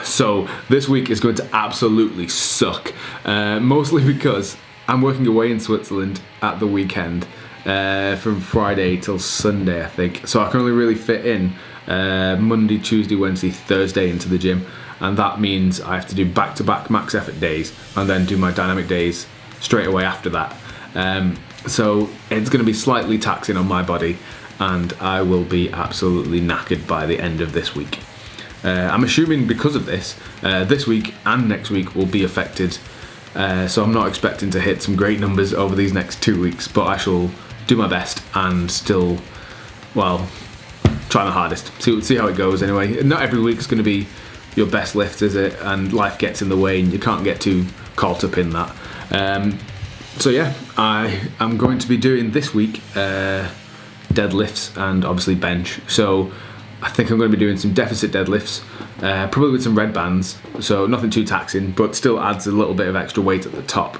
So this week is going to absolutely suck, mostly because I'm working away in Switzerland at the weekend from Friday till Sunday, I think. So I can only really fit in Monday, Tuesday, Wednesday, Thursday into the gym, and that means I have to do back-to-back max effort days and then do my dynamic days straight away after that. So it's going to be slightly taxing on my body, and I will be absolutely knackered by the end of this week. I'm assuming because of this, this week and next week will be affected, so I'm not expecting to hit some great numbers over these next 2 weeks, but I shall do my best and still, well, try my hardest. See how it goes anyway. Not every week's going to be your best lift, is it? And life gets in the way and you can't get too caught up in that. So yeah, I am going to be doing this week deadlifts and obviously bench. So I think I'm going to be doing some deficit deadlifts, probably with some red bands, so nothing too taxing, but still adds a little bit of extra weight at the top.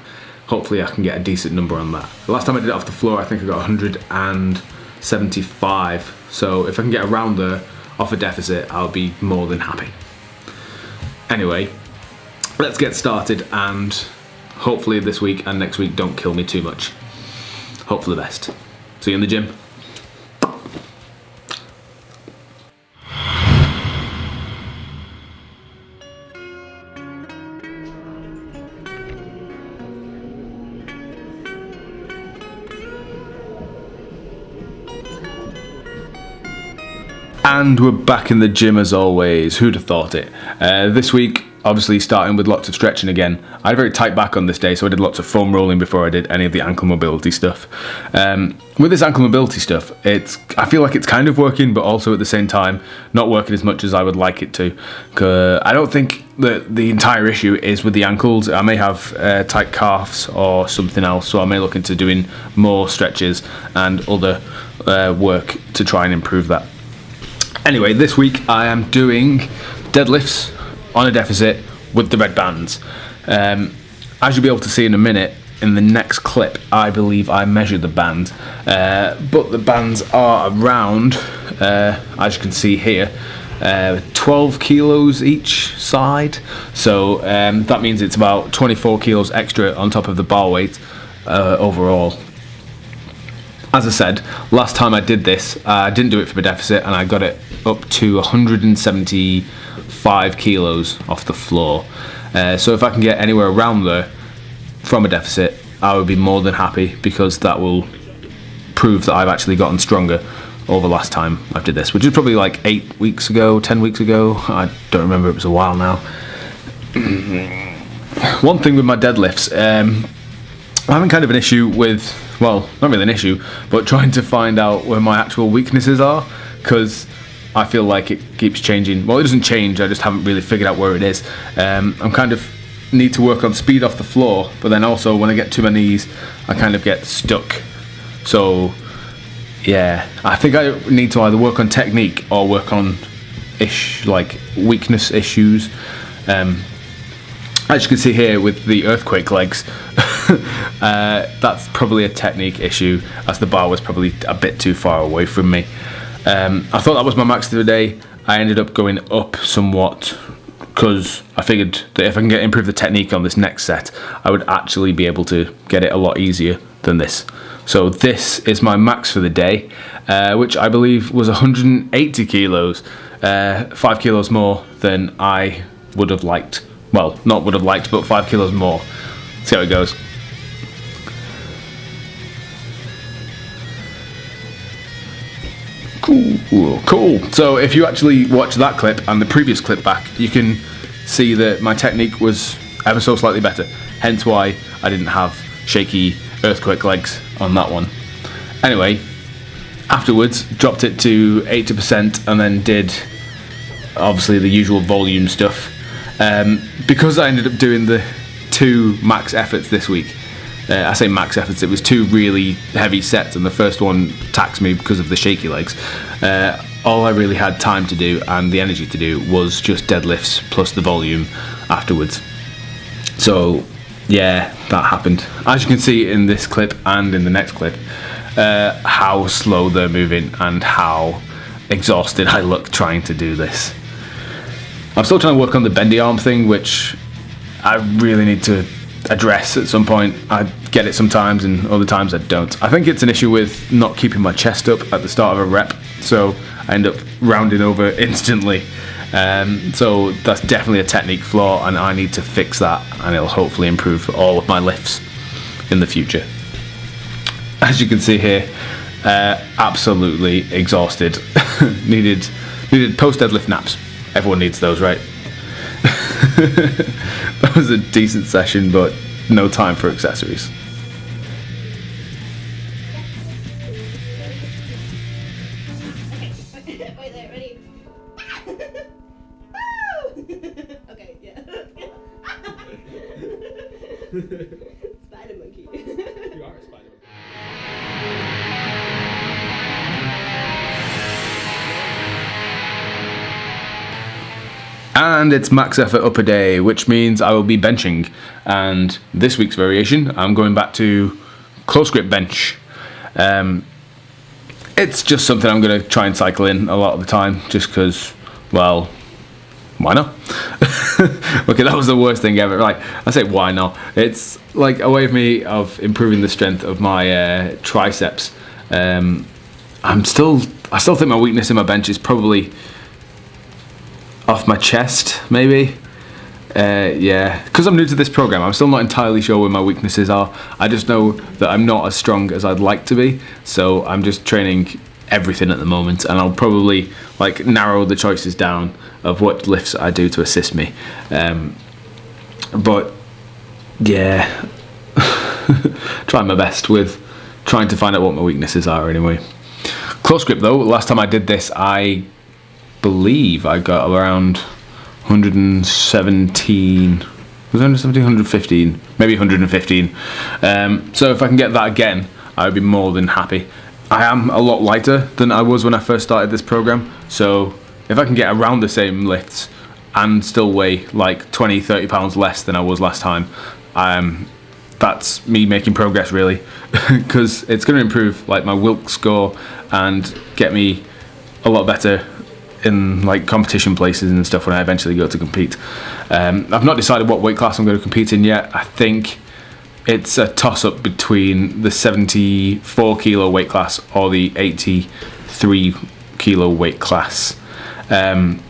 Hopefully I can get a decent number on that. The last time I did it off the floor, I think I got 175, so if I can get around there off a deficit, I'll be more than happy. Anyway, let's get started, and hopefully this week and next week don't kill me too much. Hope for the best. See you in the gym. And we're back in the gym as always. Who'd have thought it? This week, obviously starting with lots of stretching again. I had a very tight back on this day, so I did lots of foam rolling before I did any of the ankle mobility stuff. With this ankle mobility stuff, I feel like it's kind of working, but also at the same time not working as much as I would like it to. I don't think that the entire issue is with the ankles. I may have tight calves or something else, so I may look into doing more stretches and other work to try and improve that. Anyway, this week I am doing deadlifts on a deficit with the red bands. As you'll be able to see in a minute, in the next clip, I believe I measured the band. But the bands are around, as you can see here, 12 kilos each side. So that means it's about 24 kilos extra on top of the bar weight overall. As I said, last time I did this, I didn't do it for a deficit, and I got it up to 175 kilos off the floor. So if I can get anywhere around there from a deficit, I would be more than happy, because that will prove that I've actually gotten stronger over last time I did this, which is probably like 8 weeks ago, 10 weeks ago. I don't remember, it was a while now. One thing with my deadlifts, I'm having kind of an issue with, well, not really an issue, but trying to find out where my actual weaknesses are, because I feel like it keeps changing. Well, it doesn't change, I just haven't really figured out where it is. I'm kind of need to work on speed off the floor, but then also when I get to my knees, I kind of get stuck. So yeah, I think I need to either work on technique or work on weakness issues. As you can see here with the earthquake legs, that's probably a technique issue, as the bar was probably a bit too far away from me. I thought that was my max for the day. I ended up going up somewhat, because I figured that if I can improve the technique on this next set, I would actually be able to get it a lot easier than this. So this is my max for the day, which I believe was 180 kilos, 5 kilos more than I would have liked. Well, not would have liked, but 5 kilos more. See how it goes. Cool. So if you actually watch that clip and the previous clip back, you can see that my technique was ever so slightly better. Hence why I didn't have shaky earthquake legs on that one. Anyway, afterwards, dropped it to 80% and then did obviously the usual volume stuff. Because I ended up doing the 2 max efforts this week, I say max efforts, it was 2 really heavy sets, and the first one taxed me because of the shaky legs. All I really had time to do and the energy to do was just deadlifts plus the volume afterwards. So yeah, that happened. As you can see in this clip and in the next clip, how slow they're moving and how exhausted I look trying to do this. I'm still trying to work on the bendy arm thing, which I really need to address at some point. I get it sometimes and other times I don't. I think it's an issue with not keeping my chest up at the start of a rep, so I end up rounding over instantly. So that's definitely a technique flaw, and I need to fix that, and it'll hopefully improve all of my lifts in the future. As you can see here, absolutely exhausted. needed post deadlift naps. Everyone needs those, right? That was a decent session, but no time for accessories. Okay, wait there, ready? Okay, yeah. Spider monkey. You are a spider. And it's max effort upper day, which means I will be benching. And this week's variation, I'm going back to close grip bench. It's just something I'm going to try and cycle in a lot of the time, just because, well, why not? Okay, that was the worst thing ever. Like, I say why not? It's like a way of me of improving the strength of my triceps. I still think my weakness in my bench is probably off my chest, maybe. Yeah, because I'm new to this program, I'm still not entirely sure where my weaknesses are. I just know that I'm not as strong as I'd like to be, so I'm just training everything at the moment, and I'll probably like narrow the choices down of what lifts I do to assist me. But yeah, trying my best with trying to find out what my weaknesses are anyway. Close grip though, last time I did this, I believe I got around 117, was it 117, 115, maybe 115. So if I can get that again, I would be more than happy. I am a lot lighter than I was when I first started this program, so if I can get around the same lifts and still weigh like 20-30 pounds less than I was last time, that's me making progress really, because it's going to improve like my Wilk score and get me a lot better in like competition places and stuff when I eventually go to compete. I've not decided what weight class I'm going to compete in yet. I think it's a toss-up between the 74 kilo weight class or the 83 kilo weight class. Ideally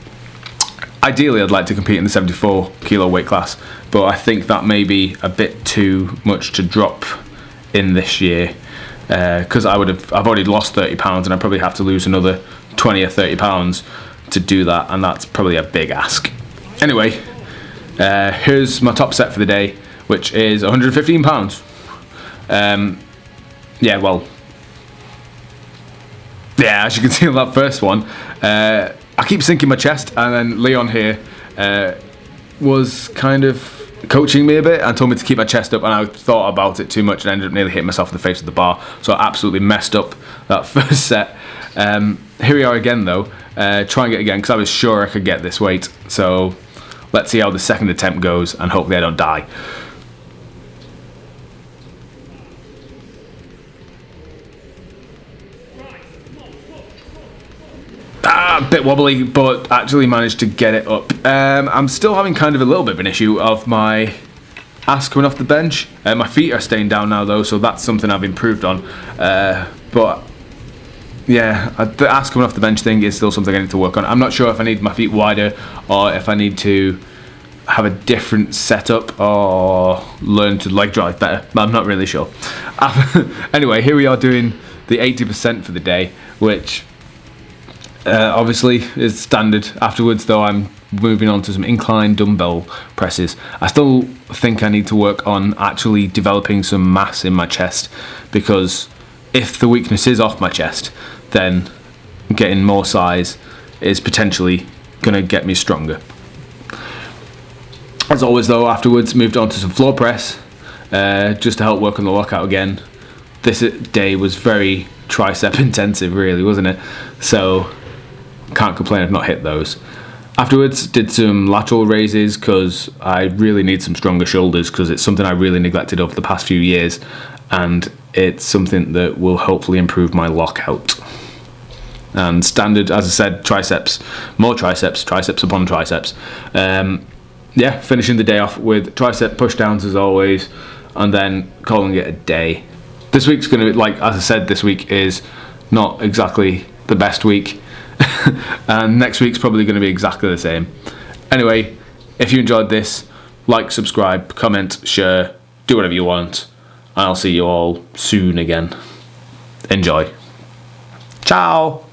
I'd like to compete in the 74 kilo weight class, but I think that may be a bit too much to drop in this year, because I've already lost 30 pounds and I probably have to lose another 20 or 30 pounds to do that, and that's probably a big ask. Anyway, here's my top set for the day, which is 115 pounds. Yeah, well, yeah, as you can see on that first one, I keep sinking my chest, and then Leon here was kind of coaching me a bit and told me to keep my chest up, and I thought about it too much and ended up nearly hitting myself in the face with the bar, so I absolutely messed up that first set. Here we are again though, trying it again because I was sure I could get this weight, so let's see how the second attempt goes and hopefully I don't die. A bit wobbly, but actually managed to get it up. I'm still having kind of a little bit of an issue of my ass coming off the bench. My feet are staying down now though, so that's something I've improved on. But yeah, the ass coming off the bench thing is still something I need to work on. I'm not sure if I need my feet wider or if I need to have a different setup or learn to leg drive better. I'm not really sure. Anyway, here we are doing the 80% for the day, which obviously is standard. Afterwards though, I'm moving on to some incline dumbbell presses. I still think I need to work on actually developing some mass in my chest, because if the weakness is off my chest, then getting more size is potentially going to get me stronger. As always though, afterwards moved on to some floor press, just to help work on the lockout again. This day was very tricep intensive really, wasn't it? So can't complain I've not hit those. Afterwards did some lateral raises because I really need some stronger shoulders, because it's something I really neglected over the past few years, and it's something that will hopefully improve my lockout. And standard, as I said, triceps, more triceps upon triceps. Yeah, finishing the day off with tricep push downs as always, and then calling it a day. This week's going to be, like, as I said, this week is not exactly the best week. And next week's probably going to be exactly the same. Anyway, if you enjoyed this, like, subscribe, comment, share, do whatever you want. And I'll see you all soon again. Enjoy. Ciao.